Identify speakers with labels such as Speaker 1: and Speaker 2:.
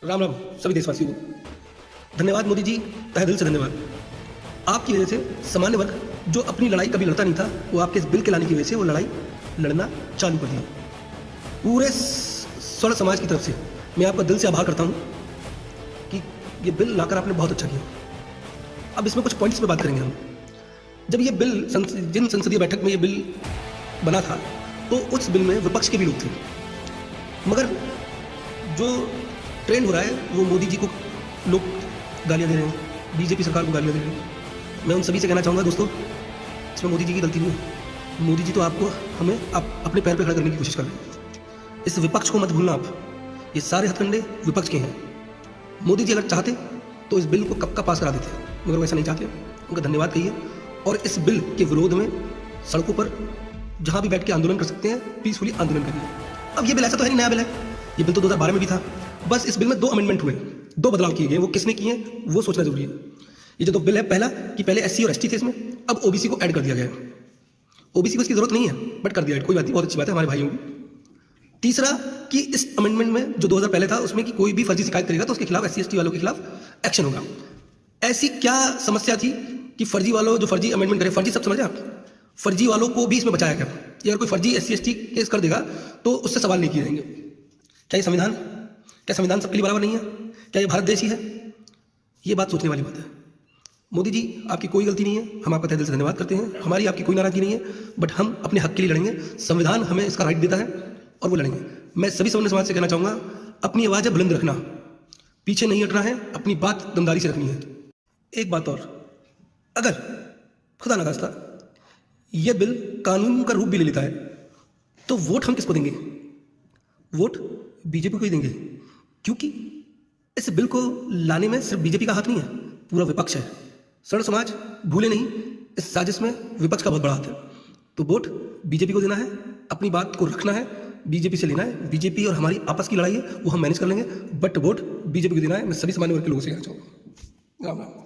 Speaker 1: राम राम सभी देशवासियों को धन्यवाद मोदी जी, तहे दिल से धन्यवाद। आपकी वजह से सामान्य वर्ग जो अपनी लड़ाई कभी लड़ता नहीं था, वो आपके इस बिल के लाने की वजह से वो लड़ाई लड़ना चालू कर दिया। पूरे स्वर्ण समाज की तरफ से मैं आपका दिल से आभार करता हूँ कि ये बिल लाकर आपने बहुत अच्छा किया। अब इसमें कुछ पॉइंट्स पे बात करेंगे हम। जब ये बिल जिन संसदीय बैठक में ये बिल बना था, तो उस बिल में विपक्ष के भी लोग थे, मगर जो ट्रेंड हो रहा है वो मोदी जी को लोग गालियाँ दे रहे हैं, बीजेपी सरकार को गालियाँ दे रहे हैं। मैं उन सभी से कहना चाहूँगा दोस्तों, इसमें मोदी जी की गलती नहीं है। मोदी जी तो आपको हमें आप अपने पैर पे खड़ा करने की कोशिश कर रहे हैं। इस विपक्ष को मत भूलना आप, ये सारे हथकंडे विपक्ष के हैं। मोदी जी अगर चाहते तो इस बिल को कब का पास करा देते, मगर वैसा नहीं चाहते। उनका धन्यवाद कहिए और इस बिल के विरोध में सड़कों पर जहाँ भी बैठ के आंदोलन कर सकते हैं, पीसफुली आंदोलन करिए। अब ये बिल ऐसा तो है नहीं नया बिल है, ये बिल तो 2012 में भी था। बस इस बिल में 2 अमेंडमेंट हुए, 2 बदलाव किए गए। वो किसने किए हैं वो सोचना जरूरी है। ये जो 2 बिल है, पहला कि पहले एससी और एसटी थे इसमें, अब ओबीसी को ऐड कर दिया गया है। ओबीसी को इसकी जरूरत नहीं है बट कर दिया है, कोई बात नहीं, बहुत अच्छी बात है हमारे भाइयों की। तीसरा कि इस अमेंडमेंट में जो 2000 पहले था उसमें कि कोई भी फर्जी शिकायत करेगा तो उसके खिलाफ एससी एसटी वालों के खिलाफ एक्शन होगा। ऐसी क्या समस्या थी कि फर्जी वालों जो फर्जी अमेंडमेंट करे, फर्जी सब समझे आप, फर्जी वालों को भी इसमें बचाया गया। अगर कोई फर्जी एससी एसटी केस कर देगा तो उससे सवाल नहीं किए जाएंगे। क्या ये संविधान, क्या संविधान सबके लिए बराबर नहीं है? क्या ये भारत देश ही है? ये बात सोचने वाली बात है। मोदी जी आपकी कोई गलती नहीं है, हम आपका तहे दिल से धन्यवाद करते हैं। हमारी आपकी कोई नाराजगी नहीं है, बट हम अपने हक के लिए लड़ेंगे। संविधान हमें इसका राइट देता है और वो लड़ेंगे। मैं सभी सवर्ण समाज से कहना चाहूँगा, अपनी आवाज़ बुलंद रखना, पीछे नहीं हटना है, अपनी बात दमदारी से रखनी है। एक बात और, अगर खुदा न खास्ता यह बिल कानून का रूप भी ले लेता है तो वोट हम किसको देंगे? वोट बीजेपी को ही देंगे, क्योंकि इस बिल को लाने में सिर्फ बीजेपी का हाथ नहीं है, पूरा विपक्ष है। स्वर्ण समाज भूले नहीं, इस साजिश में विपक्ष का बहुत बड़ा हाथ है। तो वोट बीजेपी को देना है, अपनी बात को रखना है, बीजेपी से लेना है। बीजेपी और हमारी आपस की लड़ाई है, वो हम मैनेज कर लेंगे, बट वोट बीजेपी को देना है। मैं सभी सामान्य वर्ग के लोगों से कहना चाहूँगा। राम राम।